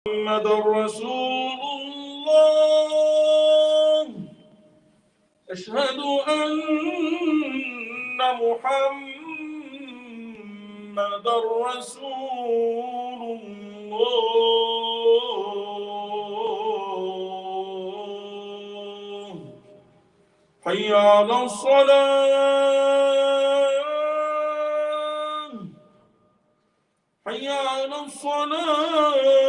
محمد رسول الله. أشهد أن محمد رسول الله. حي على الصلاة، حي على الصلاة.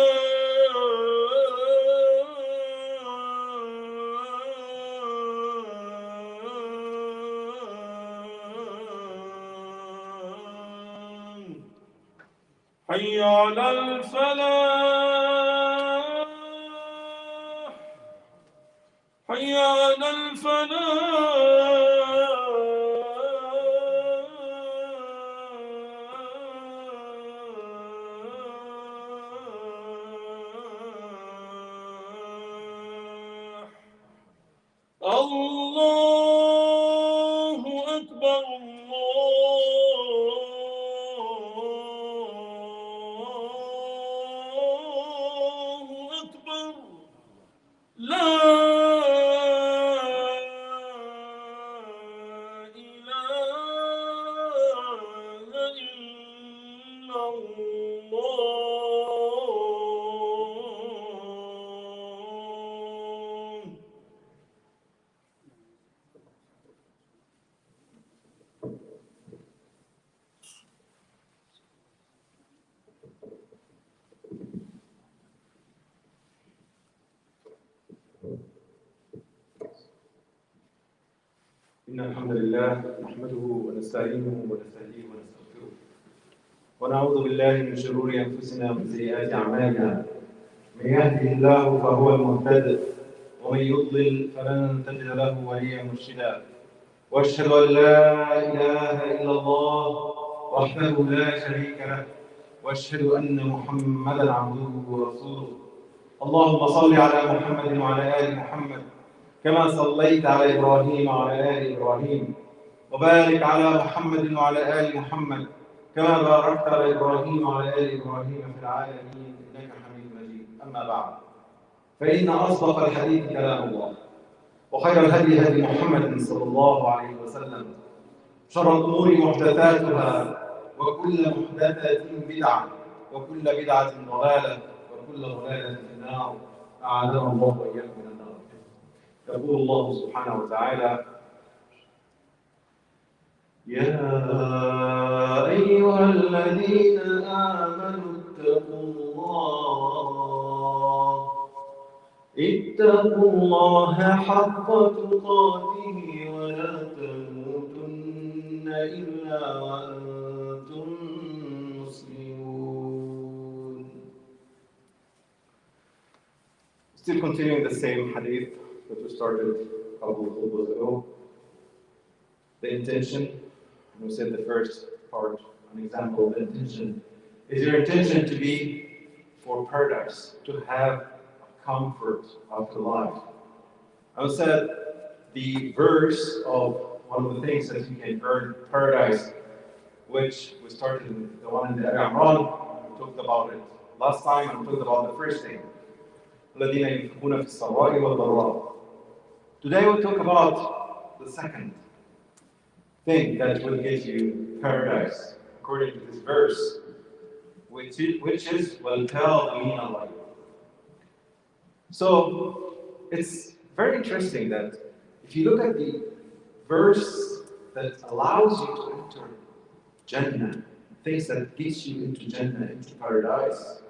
حي على الفلاح، حي على الفلاح. الله أكبر، الله أكبر. لا إله إلا الله. إن الحمد لله نحمده ونستعينه ونستهديه ونستغفره ونعوذ بالله من شرور أنفسنا ومن سيئات أعمالنا. من يهده الله فهو المهتد ومن يضلل فلن تجد له وليا مرشدا. وأشهد أن لا إله إلا الله وحده لا شريك له، وأشهد أن محمدا عبده ورسوله. اللهم صل على محمد وعلى آل محمد كما صليت على إبراهيم وعلى آل إبراهيم، وبارك على محمد وعلى آل محمد كما باركت على إبراهيم وعلى آل إبراهيم في العالمين إنك حميد مجيد. أما بعد، فإن أصدق الحديث كلام الله، وخير الهدي هدي محمد صلى الله عليه وسلم، شر الأمور محدثاتها، وكل محدثة بدعة، وكل بدعة ضلالة، وكل ضلالة في النار. أعاذنا الله وإياكم من النار. يقول الله سبحانه وتعالى: يا أيها الذين آمنوا اتقوا الله حق تقاته ولا تموتن إلا وأنتم مسلمون. Still continuing the same hadith that we started a couple of khutbas ago. The intention, we said the first part, an example of the intention, is your intention to be for paradise, to have comfort after life. I said the verse of one of the things that you can earn paradise, which we started with the one in the Imran, we talked about it last time, and we talked about the first thing. الذين ينفقون في السراء والضراء. Today we'll talk about the second thing that will get you paradise, according to this verse, which is وَالْكَاظِمِينَ الْغَيْظَ. So it's very interesting that if you look at the verse that allows you to enter Jannah, things that gets you into Jannah, into paradise,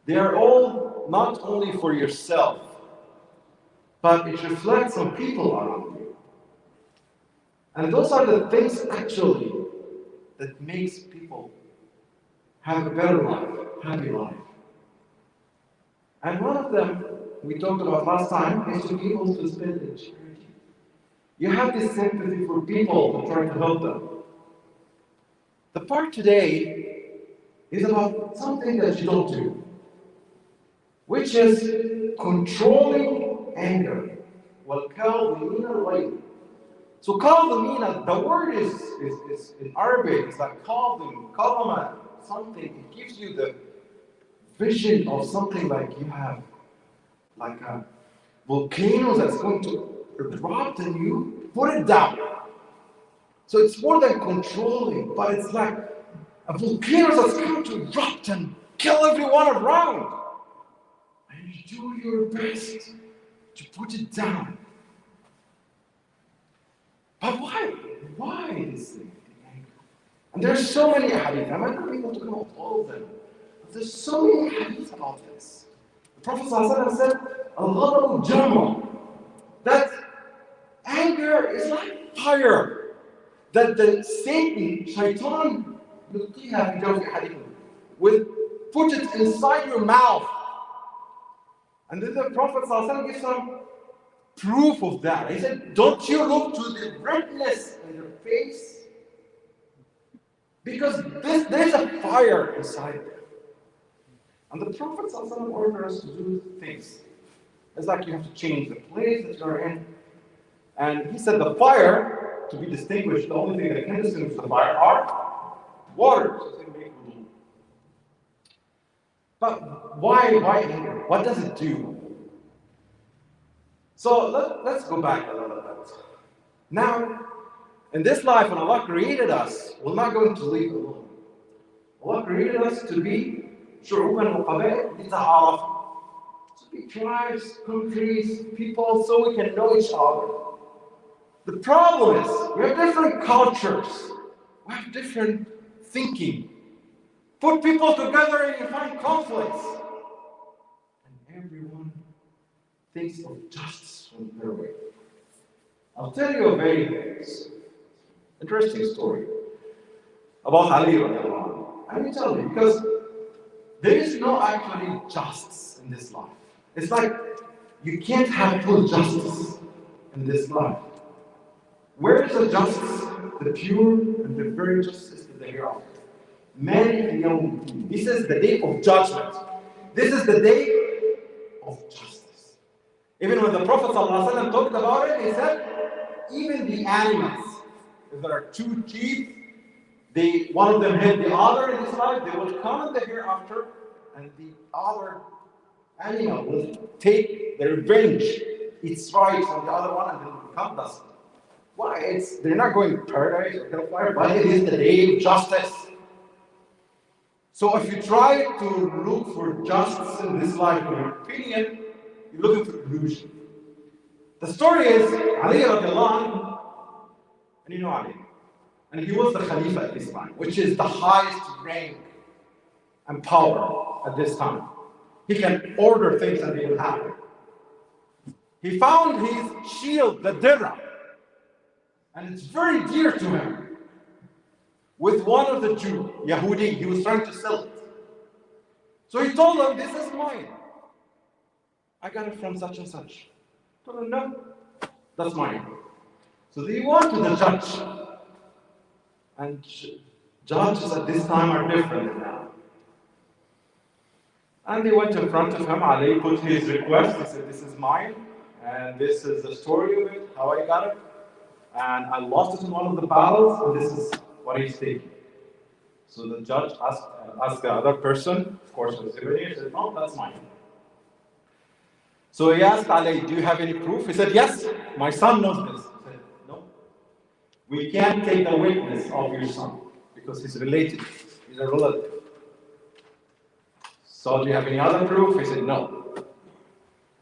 they are all not only for yourself, but it reflects on people around you. And those are the things actually that makes people have a better life, happy life. And one of them we talked about last time is to be able to spend in charity. You have this sympathy for people to try to help them. The part today is about something that you don't do, which is controlling anger. وَالْكَاظِمِينَ الْغَيْظَ. So Kadhamina, the word is in Arabic, it's like Kadhim, Kadhama, something. It gives you the vision of something like you have, like a volcano that's going to erupt and you put it down. So it's more than controlling, but it's like a volcano that's going to erupt and kill everyone around. And you do your best to put it down. But why? Why this thing? And there's so many hadith. I might not be able to know all of them. But there's so many hadith about this. The Prophet ﷺ said, "Al-ghadabu Juma." That anger is like fire. That the Satan, Shaitan, will put it inside your mouth. And then the Prophet ﷺ gives some proof of that. He said, don't you look to the redness in your face? Because there's a fire inside there. And the Prophet ﷺ ordered us to do things. It's like you have to change the place that you're in. And he said the fire, to be distinguished, the only thing that can distinguish the fire are water. So they make wudu. But why anger? What does it do? So let's go back a little bit. Now, in this life, when Allah created us, we're not going to live alone. Allah created us to be شعوبا وقبائل لتعارفوا. To be tribes, countries, people, so we can know each other. The problem is, we have different cultures. We have different thinking. Put people together and you find conflicts. And everyone thinks of justice from their way. I'll tell you a very interesting story about Ali radiallahu anhu. Let me tell you, because there is no actually justice in this life. It's like you can't have full justice in this life. Where is the justice, the pure and the very justice that they are? Many young people. This is the day of judgment. This is the day of justice. Even when the Prophet ﷺ talked about it, he said, even the animals, if there are two teeth, one of them hit the other in this life, they will come in the hereafter, and the other animal will take the revenge, its right on the other one, and then will become dust. Why? They're not going to paradise or hellfire, but it is the day of justice. So if you try to look for justice in this life, in your opinion, you're looking for illusion. The story is, Ali radiallahu anhu, and you know Ali, and he was the Khalifa at this time, which is the highest rank and power at this time. He can order things and they will happen. He found his shield, the dirham, and it's very dear to him. With one of the Jews, Yahudi, he was trying to sell it. So he told him, this is mine. I got it from such and such. He told him, no, that's mine. So they went to the judge. And judges at this time are different now. And they went in front of him. Ali put his request. He said, this is mine. And this is the story of it, how I got it. And I lost it in one of the battles. And this is what he's taking. So the judge asked the other person, of course, was he said, no, that's mine. So he asked Ali, do you have any proof? He said, yes, my son knows this. He said, no. We can't take the witness of your son because he's related. He's a relative. So do you have any other proof? He said, no.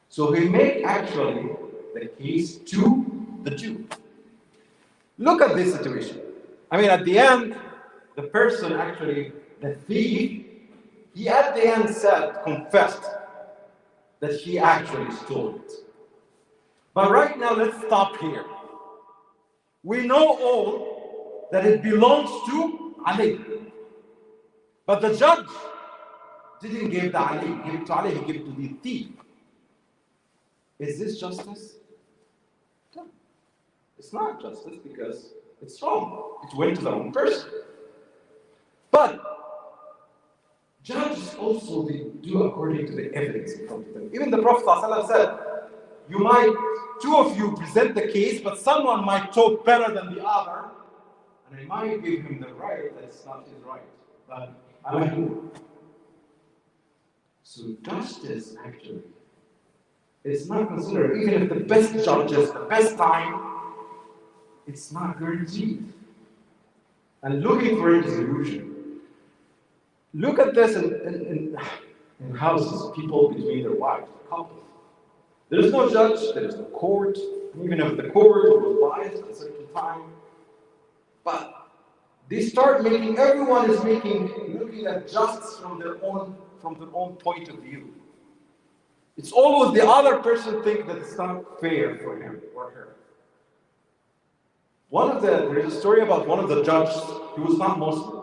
So he made actually the case to the Jew. Look at this situation. I mean, at the end, the person actually, the thief, he at the end confessed that he actually stole it. But right now, let's stop here. We know all that it belongs to Ali. But the judge didn't give the Ali, give it to Ali, he gave it to the thief. Is this justice? No. It's not justice because it's wrong. It went to the wrong person. But judges also they do according to the evidence in front of them. Even the Prophet ﷺ said, two of you present the case, but someone might talk better than the other, and I might give him the right that's not his right. But I'm a human. So justice actually is not considered, even if the best judges, the best time, it's not guaranteed. And looking for a solution. Look at this in houses, people between their wives, couples. There is no judge, there is no court, even if the court was biased at a certain time. But they start making, everyone is looking at justice from their own point of view. It's always the other person think that it's not fair for him or her. There's a story about one of the judges. He was not Muslim.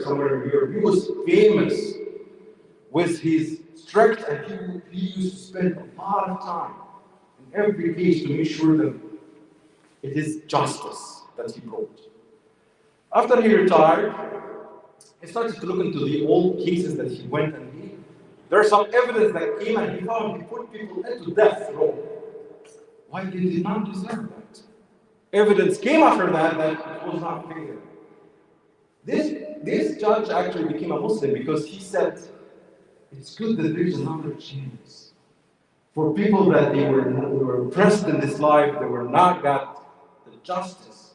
Somewhere in Europe. He was famous with his strict, and he used to spend a lot of time in every case to make sure that it is justice that he brought. After he retired, he started to look into the old cases that he went and there's some evidence that came and he found he put people into death row. Why did he not deserve that? Evidence came after that it was not fair. This judge actually became a Muslim because he said, it's good that there's another chance for people that they were oppressed in this life, they were not got the justice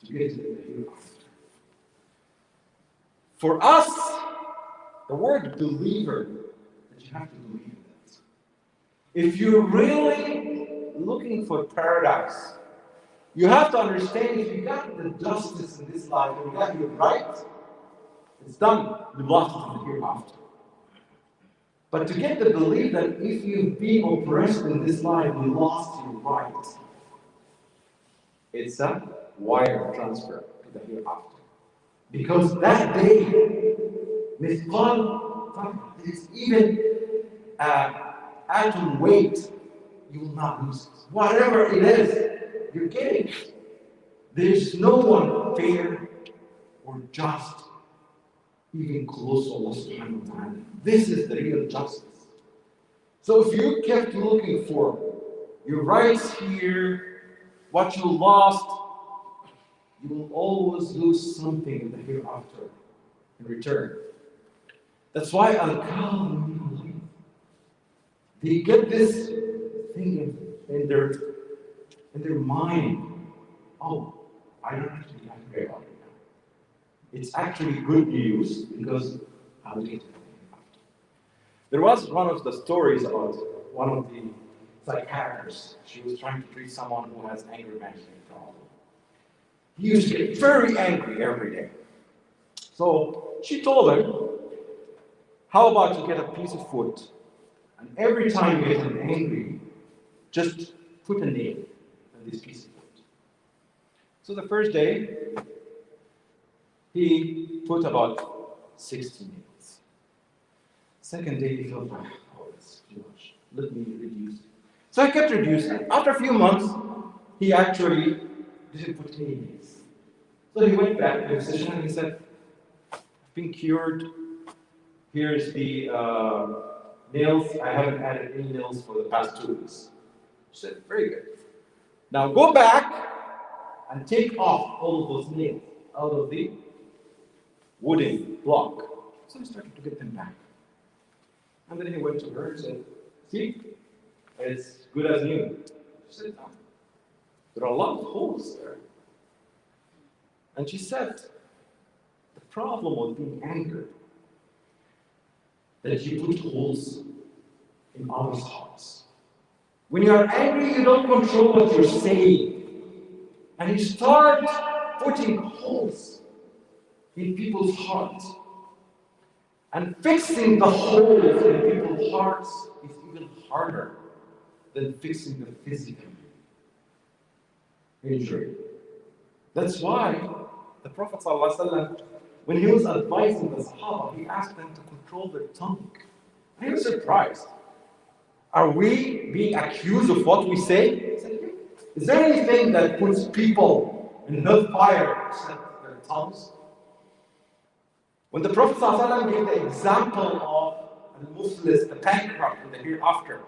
to get to the hereafter. For us, the word believer, that you have to believe in it. If you're really looking for paradise, you have to understand if you got the justice in this life, and you got your right, it's done. You lost it in the hereafter. But to get the belief that if you've been oppressed in this life, you lost your right, it's a wire transfer to the hereafter. Because that day, it's even atom weight, you will not lose it. Whatever it is, you're getting it. There's no one fair or just, even close to Allah subhanahu wa ta'ala. This is the real justice. So if you kept looking for your rights here, what you lost, you will always lose something in the hereafter in return. That's why Al-Kalim, they get this thing in their mind. Oh, I don't have to be angry about it now. It's actually good news because I'll get it after. There was one of the stories about one of the psychiatrists. She was trying to treat someone who has anger management problem. He used to get very angry every day. So she told him, how about you get a piece of wood, and every time you get him angry, just put a nail in this piece of wood. So the first day, he put about 60 nails. Second day, he felt like, oh, that's too much. Let me reduce it. So I kept reducing. After a few months, he actually didn't put any nails. So he went back to the physician and he said, I've been cured. Here's the nails. I haven't added any nails for the past 2 weeks. She said, very good. Now go back and take off all of those nails out of the wooden block. So he started to get them back. And then he went to her and said, see, it's good as new. She said, no, there are a lot of holes there. And she said, the problem with being angry, that you put holes in others' hearts. When you are angry, you don't control what you're saying. And you start putting holes in people's hearts. And fixing the holes in people's hearts is even harder than fixing the physical injury. That's why the Prophet ﷺ, when he was advising the Sahaba, he asked them to control their tongue. And he was surprised. Are we being accused of what we say? He said, is there anything that puts people in hellfire except their tongues? When the Prophet ﷺ gave the example of the Muflis, the bankrupt in the hereafter,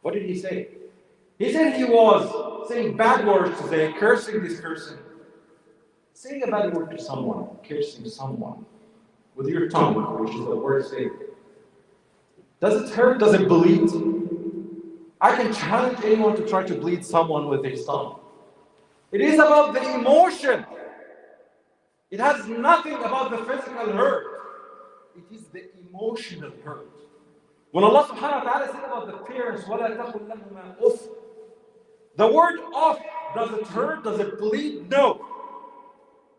what did he say? He said he was saying bad words today, cursing this person. Saying a bad word to someone, cursing someone with your tongue, which is the worst thing. Does it hurt? Does it bleed? I can challenge anyone to try to bleed someone with their tongue. It is about the emotion. It has nothing about the physical hurt. It is the emotional hurt. When Allah subhanahu wa ta'ala said about the parents, وَلَا تَقُلْ لَهُمَا أُفٍّ, the word off, does it hurt? Does it bleed? No.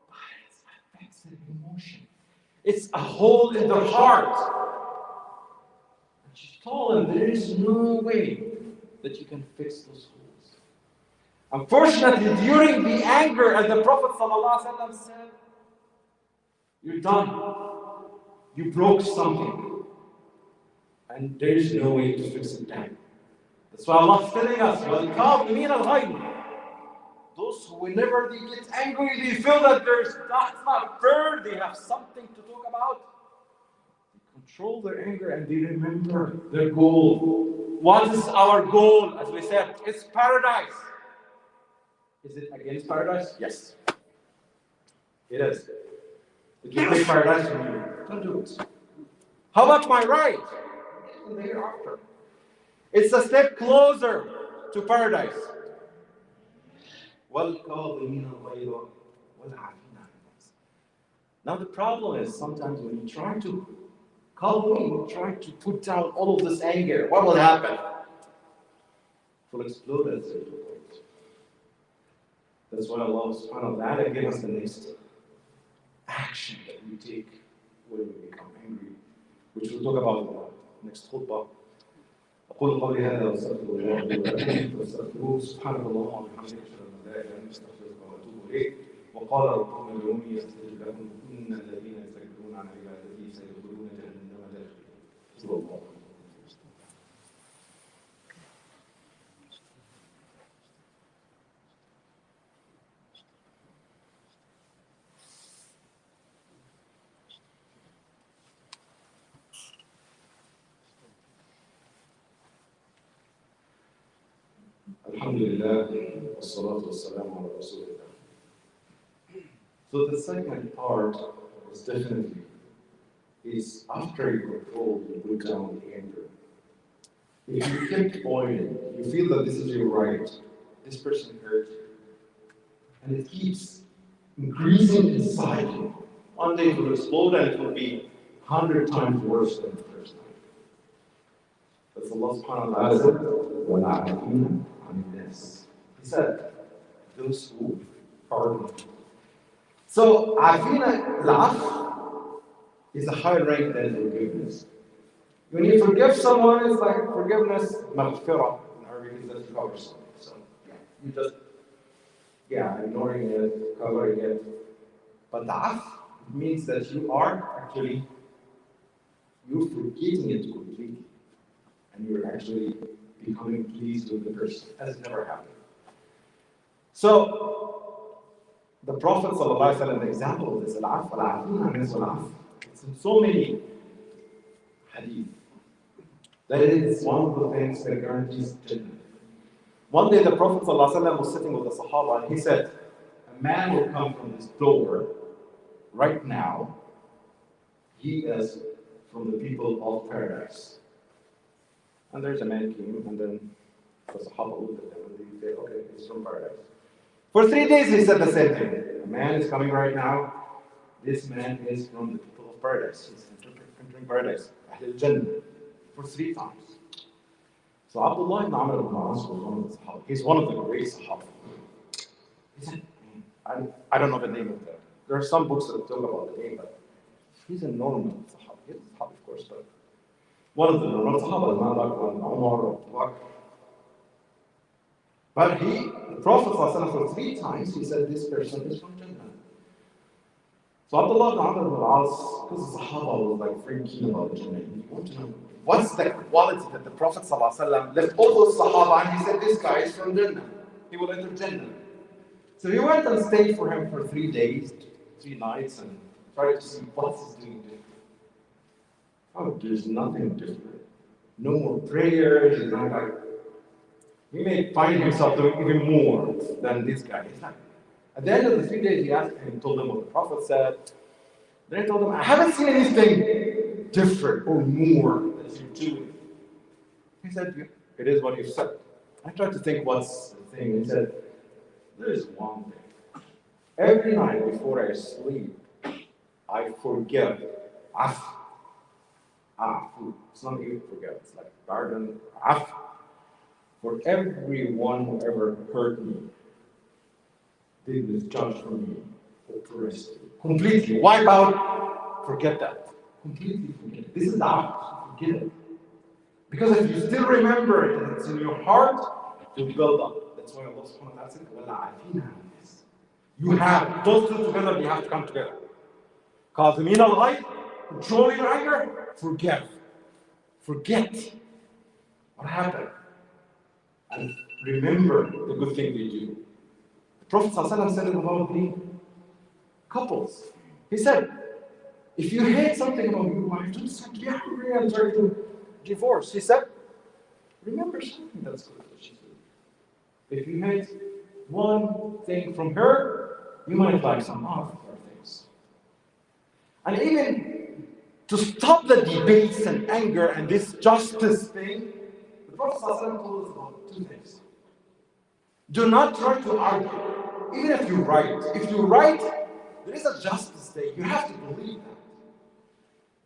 But it affects the emotion. It's a hole in their heart. And she told him there is no way that you can fix those holes. Unfortunately, during the anger, as the Prophet ﷺ said, you're done. You broke something. And there is no way to fix it now. That's why Allah is telling us, وَالْكَاظِمِينَ الْغَيْظَ, those who whenever they get angry, they feel that it's not fair, they have something to talk about. They control their anger and they remember their goal. What is our goal? As we said, it's paradise. Is it against paradise? Yes. It is. It will take paradise from you. Don't do it. How about my right? Thereafter. It's a step closer to paradise. Now the problem is sometimes when you try to calm me, you try to put down all of this anger, what will happen? It will explode at a certain point. That's why Allah subhanahu wa ta'ala gave us the next action that we take when we become angry, which we'll talk about in the next khutbah. أقول قولي هذا وأستغفر الله لي ولكم فاستغفروه سبحانك اللهم وبحمدك أشهد أن لا إله إلا أنت أستغفرك وأتوب إليك وقال ربكم ادعوني يستجب لكم إن الذين يستكبرون عن عبادتي سيدخلون جهنم داخلين. Alhamdulillah, wassalatu wassalamu ala rasulillah. So the second part is definitely is after you control, you put down the anger. If you keep boiling, you feel that this is your right, this person hurt you, and it keeps increasing inside you. One day it will explode and it will be 100 times worse than the first time. That's Allah subhanahu wa ta'ala said, وَلَعَلِينَ He said, those who pardon. So, afina al-af is a higher rank than forgiveness. When you forgive someone, it's like forgiveness, maghfirah, in Arabic is that you cover something. So, you just, ignoring it, covering it. But the af means that you are actually, you're forgetting it completely. And you're actually becoming pleased with the person. Has never happened. So, the Prophet ﷺ, the example of this, it's in so many hadith that it is one of the things that guarantees Jannah. One day the Prophet ﷺ was sitting with the Sahaba and he said, a man will come from this door right now. He is from the people of paradise. And there's a man came and then the Sahaba looked at him and they said, okay, he's from paradise. For 3 days he said the same thing. A man is coming right now. This man is from the people of paradise. He's entering paradise. Ahlul Jannah. For 3 times. So Abdullah ibn Amr ibn As was one of the Sahaba. He's one of the great Sahaba. He said, I don't know the name of that. There are some books that talk about the name, but he's a normal Sahaba. He's a Sahaba, of course, but one of the normal Sahaba, not like Umar or Bakr. But the Prophet ﷺ for 3 times, he said this person is from Jannah. So Abdullah ibn Amr ibn As, because the Sahaba was like very keen about Jannah, he wanted to know what's the quality that the Prophet ﷺ left all those Sahaba and he said this guy is from Jannah. He will enter Jannah. So he went and stayed for him for 3 days, 3 nights, and tried to see what's he doing different. Oh, there's nothing different. No more prayers, he's not like, he may find himself doing even more than this guy. At the end of the 3 days, he asked him, told him what the Prophet said. Then he told him, I haven't seen anything different or more than that you're doing. He said, it is what you said. I tried to think what's the thing. He said, there is one thing. Every night before I sleep, I forgive. Food. It's not even forgive. It's like pardon. For everyone who ever hurt me, did misjudge for me, oppressed me. Completely wipe out. Forget that. Completely forget it. This is the act. Forget it. Because if you still remember it and it's in your heart, it will build up. That's why Allah subhanahu wa ta'ala said, "Wala afina." You have those two together, you have to come together. Qazimin al-ghayb, controlling your anger, forgive. Forget what happened. And remember the good thing they do. The Prophet ﷺ said it about the couples. He said, if you hate something about your wife, don't start to be angry and try to divorce. He said, remember something that's good that she's doing. If you hate one thing from her, you might like some other things. And even to stop the debates and anger and this justice thing, the Prophet ﷺ told us about two things. Do not try to argue, even if you're right. If you're right, there is a justice thing. You have to believe that.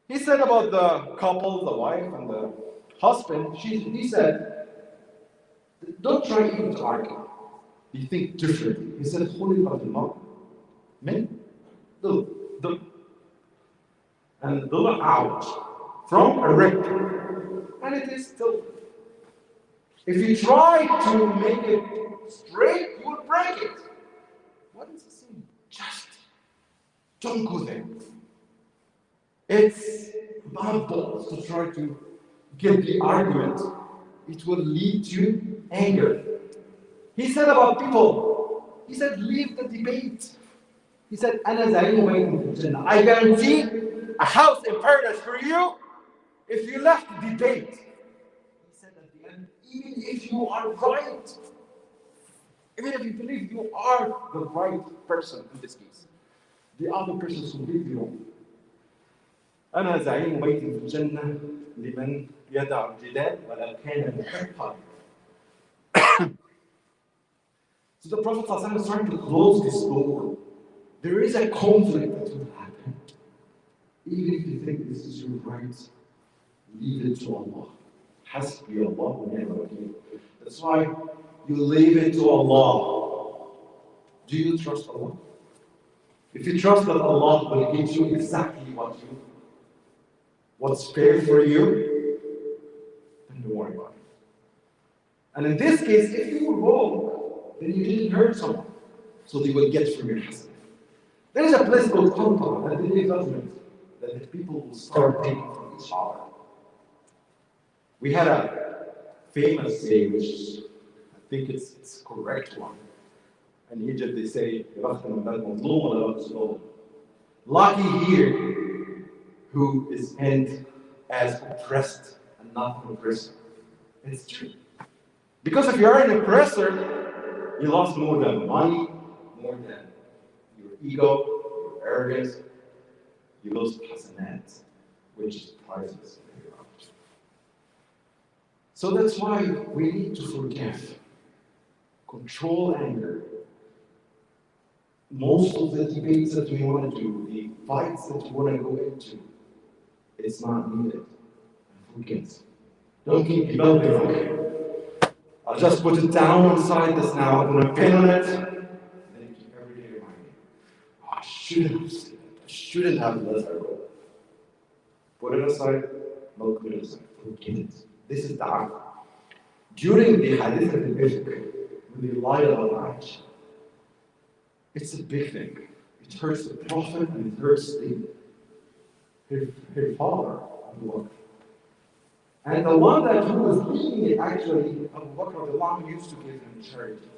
He said about the couple, the wife and the husband, he said, don't try even to argue. You think differently. He said, men, and out from a rib. And it is still. If you try to make it straight, you will break it. What is the sin? Just don't go there. It's bad balls to try to get the argument. It will lead to anger. He said about people, he said, leave the debate. He said, I guarantee a house in paradise for you if you left the debate. He said at the end, even if you are right, even if you believe you are the right person in this case, the other person is completely wrong. أنا زعيم بيت في الجنة لمن يدع الجدال ولو كان محقا. So the Prophet ﷺ is trying to close this door. There is a conflict that will happen. Even if you think this is your right, leave it to Allah. Hasbi Allah wa ni'mal wakeel. That's why you leave it to Allah. Do you trust Allah? If you trust that Allah will give you exactly what's fair for you, then don't worry about it. And in this case, if you were wrong, then you didn't hurt someone, so they will get from your hasanah. There is a place called Khutba at the Day Judgment that the people will start taking from each other. We had a famous saying, which I think it's correct one. In Egypt they say, lucky here who is end as oppressed and not an oppressor. It's true. Because if you are an oppressor, you lost more than money, more than your ego, your arrogance. You lost hasanat, which is priceless in your heart. So that's why we need to forgive, control anger. Most of the debates that we want to do, the fights that we want to go into, it's not needed. Forget. Don't keep developing. Okay, I'll just put it down inside this now. I'm going to pin on it. And then keep every day reminding. Oh, I shouldn't have said that. I shouldn't have let her go. Put it aside. No, put it aside. Forget it. This is the act. During the hadith of the Ifk, when they lied about Aisha, it's a big thing. It hurts the Prophet and it hurts her father, Abu Bakr. And the one that who was leading it, actually, Abu Bakr used to give him charity.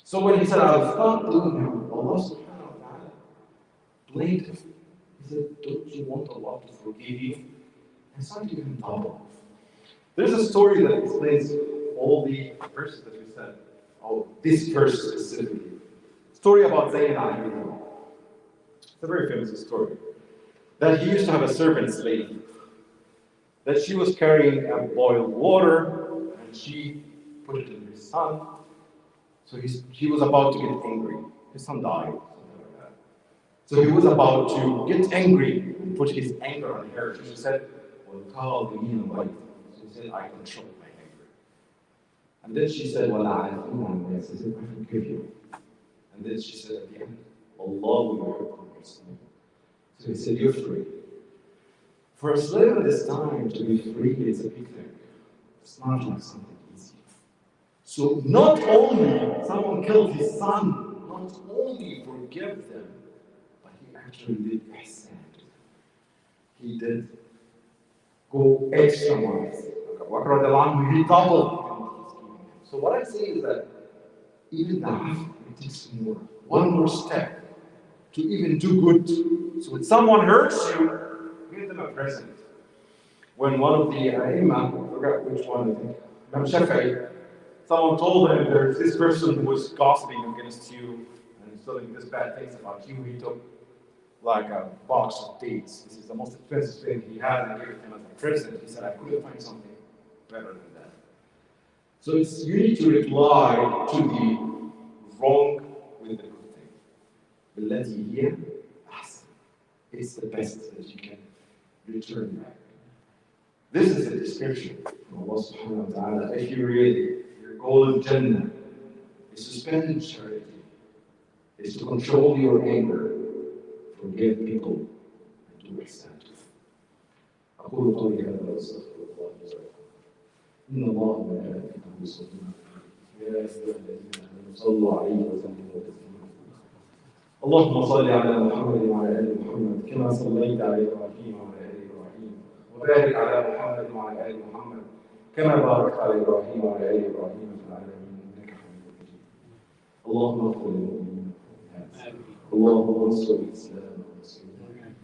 So when he said, I'll stop doing him, Allah subhanahu wa ta'ala blamed him. He said, don't you want Allah to forgive you? And start giving him double. There's a story that explains all the verses that we said. Oh, this verse specifically. Story about Zayn Ali. It's a very famous story. That he used to have a servant slave. that she was carrying a boiled water and she put it in his son. So he was about to get angry. His son died, something like that. So he was about to get angry and put his anger on her. So she said, well, so he said, I control my anger. And then she said, well, I forgive you. And then she said at the end, Allah will help you. So he said, you're free. For a slave at this time to be free is a big thing. It's not like something easy. So not only someone killed his son, not only forgive them, but he actually did ihsan to them. He did go extra miles. He doubled. So what I say is that even now it takes more, one more step to even do good. So when someone hurts you, give them a present. When one of the Imam, I forgot which one, I think, Imam Shafi'i, someone told him there's this person who was gossiping against you and saying this bad things about you. He took like a box of dates. This is the most expensive thing he had and gave it to him as a present. He said, I couldn't find something better than that. So you need to reply to the wrong with the good thing. بالتي هي أحسن. It's the best that you can return back. This is a description from Allah subhanahu wa ta'ala. If you really, your goal in Jannah is to spend in charity, is to control your anger, forgive people, and do ihsan to them. أقول قولي هذا وأستغفر الله لي ولكم. إن الله وملائكته يصلون على النبي يا أيها الذين آمنوا صلوا عليه وسلموا تسليما. اللهم صل على محمد وعلى آل محمد كما صليت على إبراهيم وعلى آل إبراهيم وبارك على محمد وعلى آل محمد كما باركت على إبراهيم وعلى آل إبراهيم في العالمين إنك حميد مجيد. اللهم اغفر للمؤمنين والمؤمنات. اللهم انصر الإسلام والمسلمين.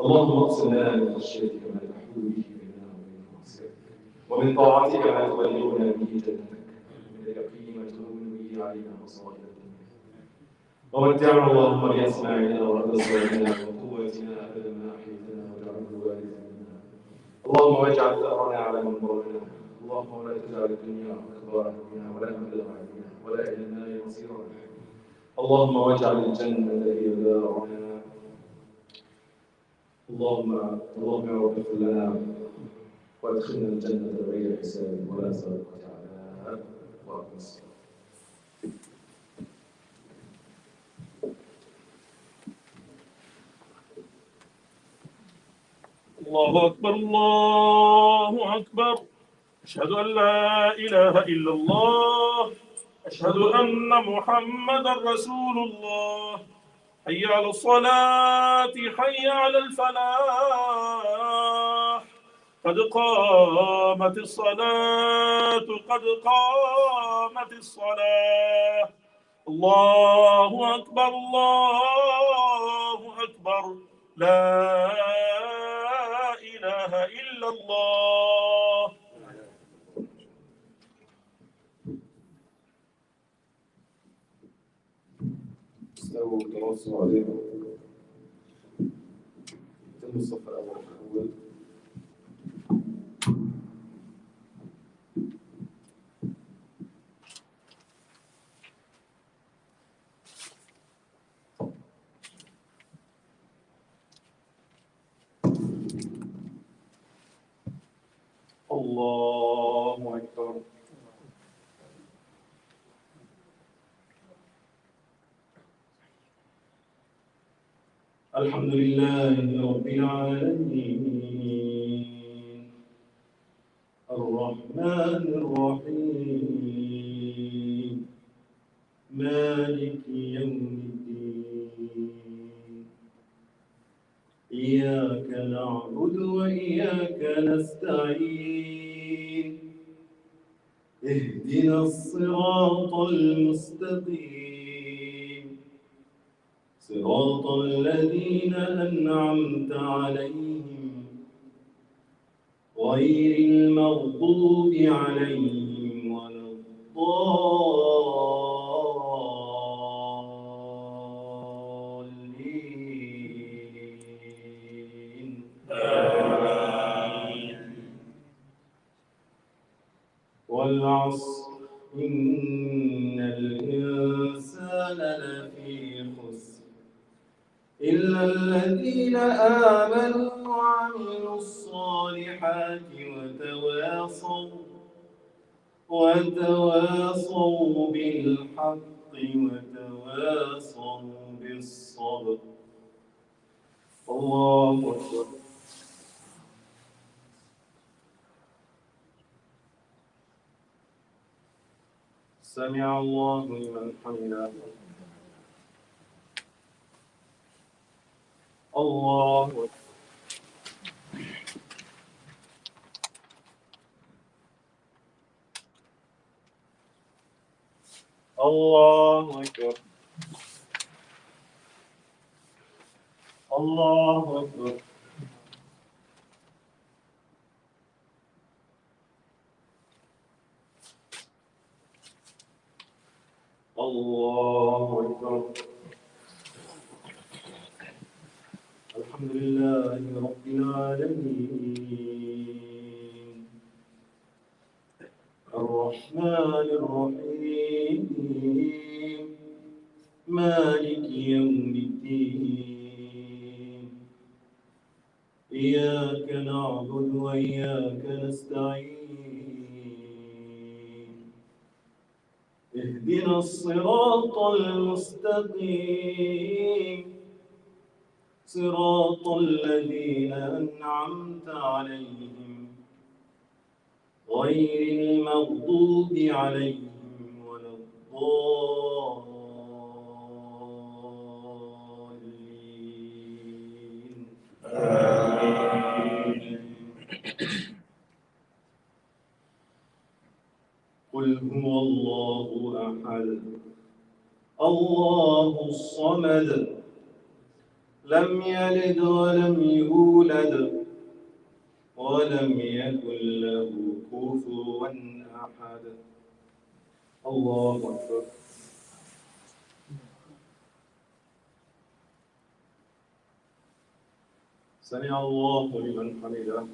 اللهم اقسم لنا من خشيتك ما تحول به بيننا وبين معصيتك ومن طاعتك ما تبلغنا به جنتك ومن اليقين ما تهون به علينا مصائب الدنيا ومتعنا اللهم بأسماعنا وأبصارنا وقوتنا أبدا ما أحييتنا واجعله الوارث منا. اللهم اجعل ثأرنا على من ظلمنا. اللهم ولا تجعل الدنيا أكبر همنا ولا مبلغ علمنا ولا إلى النار مصيرنا. اللهم واجعل الجنة هي دارنا. اللهم اغفر لنا وادخلنا الجنة بغير حساب ولا سابقة عذاب وأقم الصلاة. الله أكبر الله أكبر. أشهد أن لا إله إلا الله. أشهد أن محمدا رسول الله. حي على الصلاة حي على الفلاح. قد قامت الصلاة قد قامت الصلاة. الله أكبر الله أكبر. لا إله إلا الله. استووا تواصلوا عليهم. تم الصف الأول. الله أكبر. الحمد لله رب العالمين الرحمن الرحيم مالك يوم الدين إياك نعبد وإياك نستعين اهدنا الصراط المستقيم صراط الذين أنعمت عليهم غير المغضوب عليهم ولا الضالين. آمين. والعصر إن الإنسان لفي خسر إلا الذين آمنوا وعملوا الصالحات وتواصوا بالحق وتواصوا بالصبر. الله أكبر. سمع الله لمن حمده. الله أكبر. الله أكبر. الله أكبر. الله أكبر. الحمد لله رب العالمين الرحمن الرحيم مالك يوم الدين إياك نعبد وإياك نستعين اهدنا الصراط المستقيم صراط الذين أنعمت عليهم غير المغضوب عليهم ولا الضالين. آمين. قل هو الله أحد الله الصمد لم يلد ولم يولد ولم يكن له كفوا أحد. الله أكبر. سمع الله لمن حمده.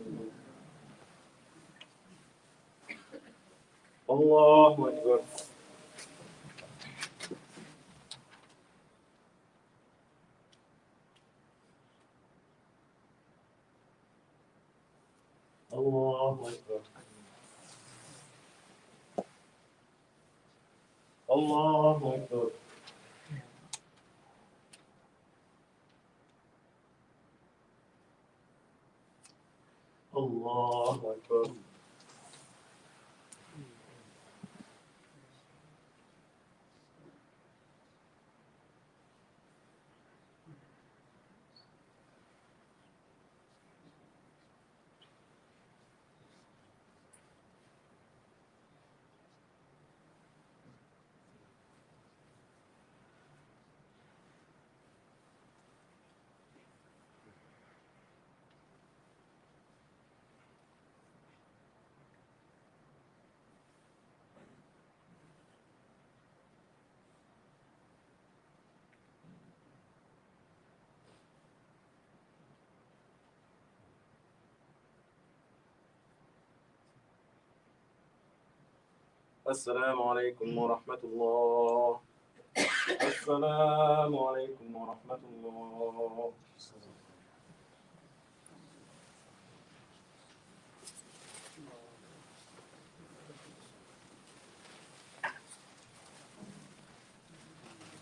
الله أكبر. الله أكبر. الله أكبر. الله أكبر. السلام عليكم ورحمة الله. السلام عليكم ورحمة الله.